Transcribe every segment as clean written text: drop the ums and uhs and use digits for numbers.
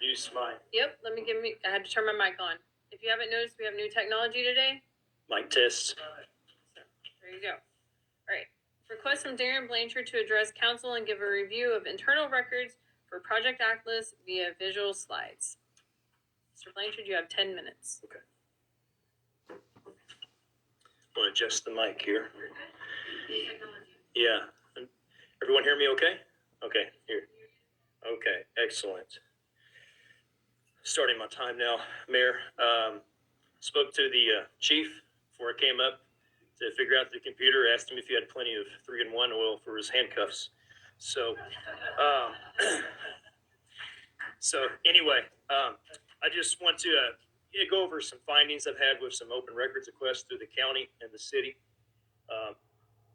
introduce my Yep, I had to turn my mic on. If you haven't noticed, we have new technology today. mic test. There you go. All right. Request from Darren Blanchard to address council and give a review of internal records for Project Atlas via visual slides. Mr. Blanchard, you have 10 minutes. Okay. I'm going to adjust the mic here. Yeah. Everyone hear me okay? Okay, here. Okay, excellent. Starting my time now, Mayor. Spoke to the chief before I came up to figure out the computer, asked him if he had plenty of 3-in-1 oil for his handcuffs. So, anyway, I just want to go over some findings I've had with some open records requests through the county and the city.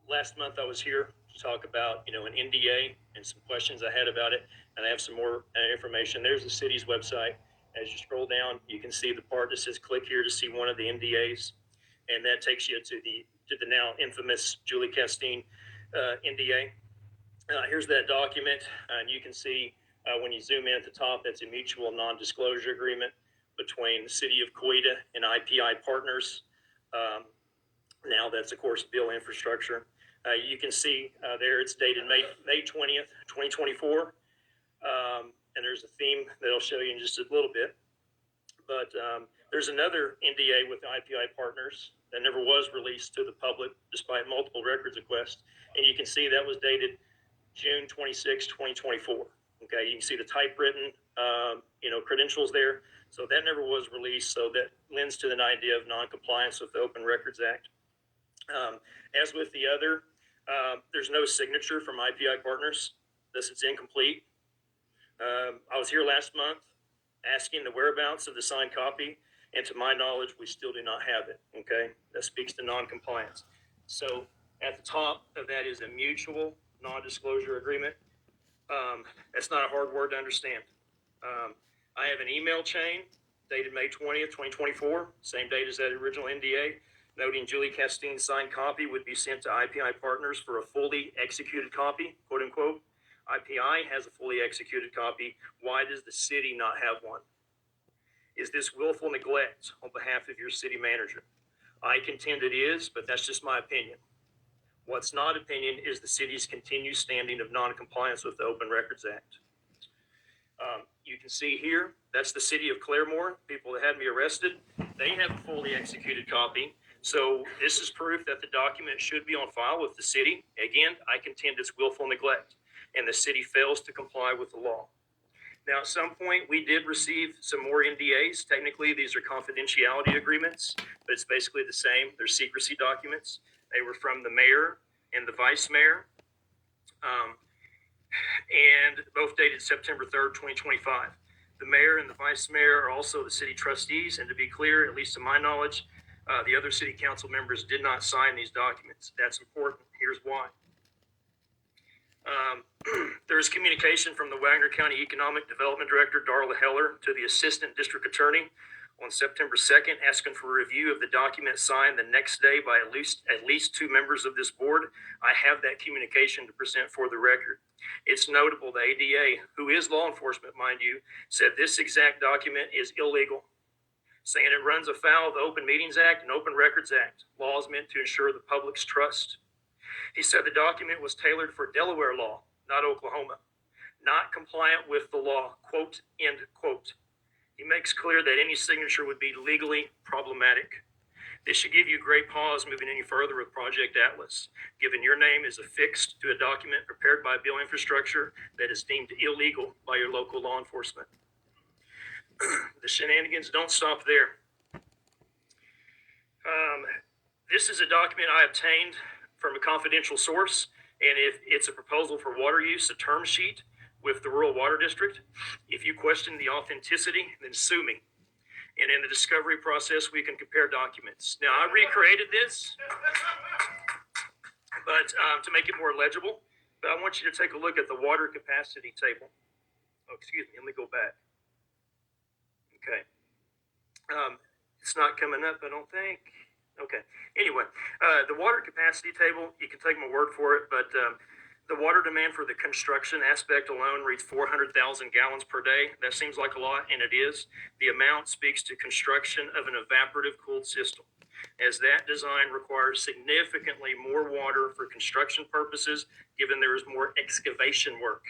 Last month I was here to talk about, an NDA and some questions I had about it, and I have some more information. There's the city's website. As you scroll down, you can see the part that says click here to see one of the NDAs, and that takes you to the now infamous Julie Castine NDA. Here's that document, and you can see when you zoom in at the top, that's a mutual non-disclosure agreement between the city of Coweta and IPI partners. Now that's, of course, Bill Infrastructure. You can see there it's dated May 20th, 2024. And there's a theme that I'll show you in just a little bit. But there's another NDA with the IPI partners that never was released to the public despite multiple records requests. And you can see that was dated June 26, 2024. Okay, you can see the typewritten, credentials there. So that never was released. So that lends to an idea of non-compliance with the Open Records Act. As with the other, there's no signature from IPI partners. This is incomplete. I was here last month asking the whereabouts of the signed copy, and to my knowledge, we still do not have it. Okay, that speaks to non-compliance. So at the top of that is a mutual non-disclosure agreement. That's not a hard word to understand. I have an email chain dated May 20th, 2024, same date as that original NDA, noting Julie Castine's signed copy would be sent to IPI partners for a fully executed copy, quote unquote. IPI has a fully executed copy. Why does the city not have one? Is this willful neglect on behalf of your city manager? I contend it is, but that's just my opinion. What's not opinion is the city's continued standing of non-compliance with the Open Records Act. You can see here, that's the city of Claremore, people that had me arrested. They have a fully executed copy. So this is proof that the document should be on file with the city. Again, I contend it's willful neglect, and the city fails to comply with the law. Now, at some point, we did receive some more NDAs. Technically, these are confidentiality agreements, but it's basically the same. They're secrecy documents. They were from the mayor and the vice mayor, and both dated September 3rd, 2025. The mayor and the vice mayor are also the city trustees, and to be clear, at least to my knowledge, the other city council members did not sign these documents. That's important. Here's why. There's communication from the Wagner County Economic Development Director, Darla Heller, to the Assistant District Attorney on September 2nd, asking for a review of the document signed the next day by at least two members of this board. I have that communication to present for the record. It's notable the ADA, who is law enforcement, mind you, said this exact document is illegal, saying it runs afoul of the Open Meetings Act and Open Records Act, laws meant to ensure the public's trust. He said the document was tailored for Delaware law, not Oklahoma, not compliant with the law, quote, end quote. He makes clear that any signature would be legally problematic. This should give you great pause moving any further with Project Atlas, given your name is affixed to a document prepared by Bill Infrastructure that is deemed illegal by your local law enforcement. The shenanigans don't stop there. This is a document I obtained from a confidential source, and if it's a proposal for water use, a term sheet with the Rural Water District. If you question the authenticity, then sue me. And in the discovery process, we can compare documents. Now, I recreated this, but to make it more legible, but I want you to take a look at the water capacity table. Oh, excuse me, let me go back. Okay. It's not coming up, I don't think. Okay. Anyway, the water capacity table, you can take my word for it, but The water demand for the construction aspect alone reads 400,000 gallons per day. That seems like a lot, and it is. The amount speaks to construction of an evaporative cooled system, as that design requires significantly more water for construction purposes, given there is more excavation work,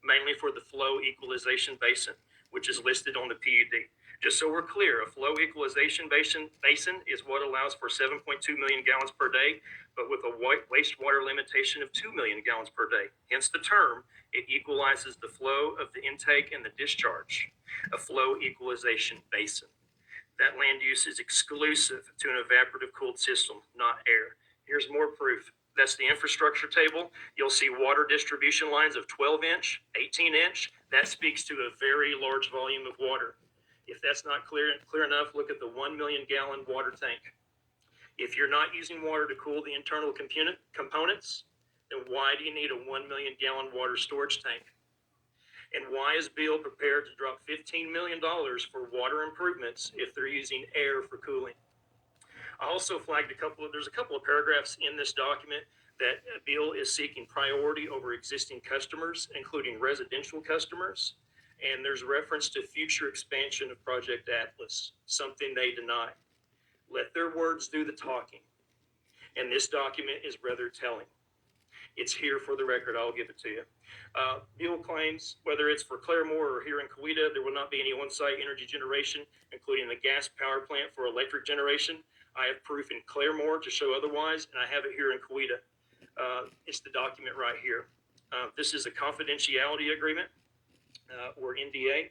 mainly for the flow equalization basin, which is listed on the PUD. Just so we're clear, a flow equalization basin is what allows for 7.2 million gallons per day, but with a wastewater limitation of 2 million gallons per day. Hence the term, it equalizes the flow of the intake and the discharge. A flow equalization basin. That land use is exclusive to an evaporative cooled system, not air. Here's more proof. That's the infrastructure table. You'll see water distribution lines of 12-inch, 18-inch. That speaks to a very large volume of water. If that's not clear enough, look at the 1 million gallon water tank. If you're not using water to cool the internal components, then why do you need a 1 million gallon water storage tank? And why is Beal prepared to drop $15 million for water improvements if they're using air for cooling? I also flagged there's a couple of paragraphs in this document that Beal is seeking priority over existing customers, including residential customers. And there's reference to future expansion of Project Atlas, something they deny. Let their words do the talking. And this document is rather telling. It's here for the record. I'll give it to you. Beal claims, whether it's for Claremore or here in Coweta, there will not be any on-site energy generation, including the gas power plant for electric generation. I have proof in Claremore to show otherwise, and I have it here in Coweta. It's the document right here. This is a confidentiality agreement, or NDA,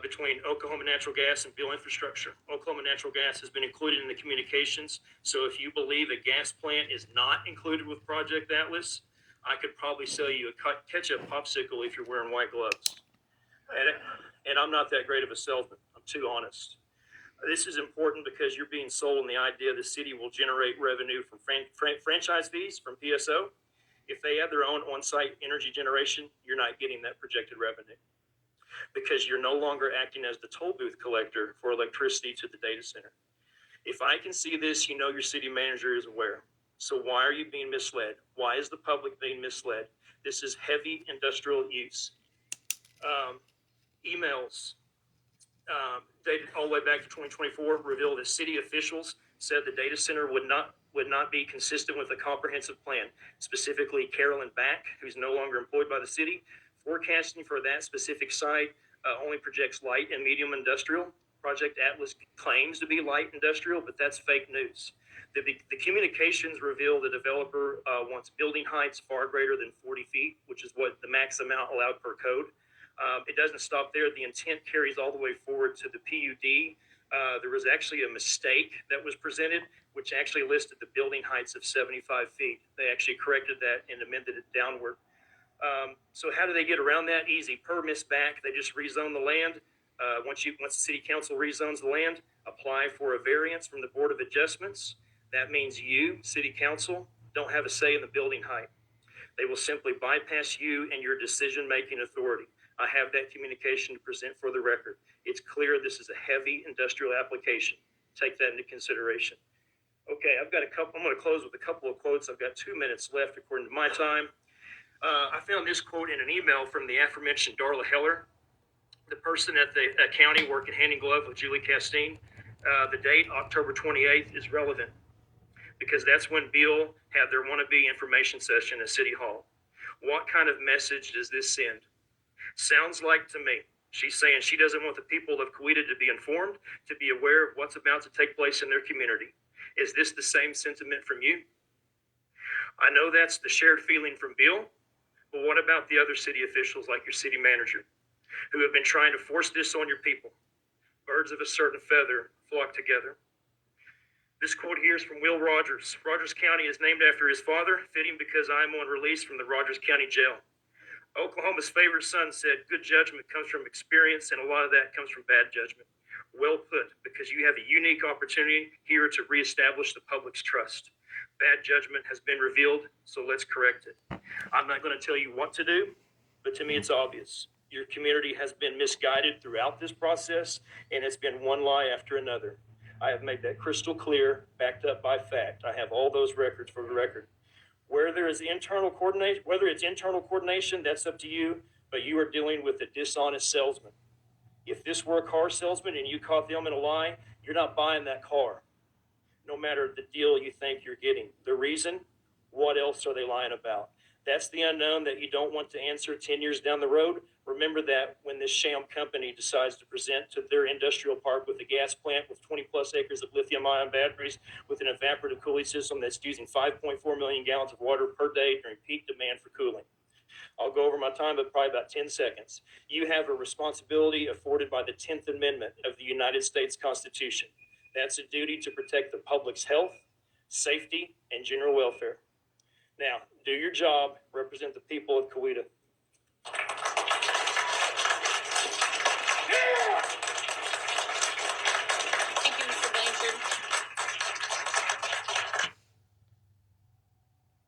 between Oklahoma Natural Gas and Beal Infrastructure. Oklahoma Natural Gas has been included in the communications, so if you believe a gas plant is not included with Project Atlas, I could probably sell you a ketchup popsicle if you're wearing white gloves. And I'm not that great of a salesman. I'm too honest. This is important because you're being sold on the idea the city will generate revenue from franchise fees from PSO. If they have their own on-site energy generation, you're not getting that projected revenue because you're no longer acting as the toll booth collector for electricity to the data center. If I can see this, you know your city manager is aware. So why are you being misled? Why is the public being misled? This is heavy industrial use. Emails dated all the way back to 2024 reveal that city officials said the data center would not be consistent with a comprehensive plan. Specifically, Carolyn Back, who's no longer employed by the city, forecasting for that specific site only projects light and medium industrial. Project Atlas claims to be light industrial, but that's fake news. The communications reveal the developer wants building heights far greater than 40 feet, which is what the max amount allowed per code. It doesn't stop there. The intent carries all the way forward to the PUD. There was actually a mistake that was presented, which actually listed the building heights of 75 feet. They actually corrected that and amended it downward. So how do they get around that? Easy. Per Miss Back, they just rezone the land. Once the city council rezones the land, apply for a variance from the Board of Adjustments. That means you, city council, don't have a say in the building height. They will simply bypass you and your decision-making authority. I have that communication to present for the record. It's clear this is a heavy industrial application. Take that into consideration. Okay, I'm going to close with a couple of quotes. I've got 2 minutes left according to my time. I found this quote in an email from the aforementioned Darla Heller, the person at the county working hand in glove with Julie Castine. The date, October 28th, is relevant because that's when Beal had their wannabe information session at City Hall. What kind of message does this send? Sounds like to me, she's saying she doesn't want the people of Coweta to be informed, to be aware of what's about to take place in their community. Is this the same sentiment from you? I know that's the shared feeling from Beal, but what about the other city officials like your city manager who have been trying to force this on your people? Birds of a certain feather flock together. This quote here is from Will Rogers. Rogers County is named after his father, fitting because I'm on release from the Rogers County Jail. Oklahoma's favorite son said, good judgment comes from experience, and a lot of that comes from bad judgment. Well put, because you have a unique opportunity here to reestablish the public's trust. Bad judgment has been revealed, so let's correct it. I'm not going to tell you what to do, but to me it's obvious. Your community has been misguided throughout this process, and it's been one lie after another. I have made that crystal clear, backed up by fact. I have all those records for the record. Where there is internal coordination, whether it's internal coordination, that's up to you, but you are dealing with a dishonest salesman. If this were a car salesman and you caught them in a lie, you're not buying that car, no matter the deal you think you're getting. The reason, what else are they lying about? That's the unknown that you don't want to answer 10 years down the road. Remember that when this sham company decides to present to their industrial park with a gas plant with 20 plus acres of lithium ion batteries with an evaporative cooling system that's using 5.4 million gallons of water per day during peak demand for cooling. I'll go over my time, but probably about 10 seconds. You have a responsibility afforded by the 10th Amendment of the United States Constitution. That's a duty to protect the public's health, safety, and general welfare. Now, do your job, represent the people of Coweta.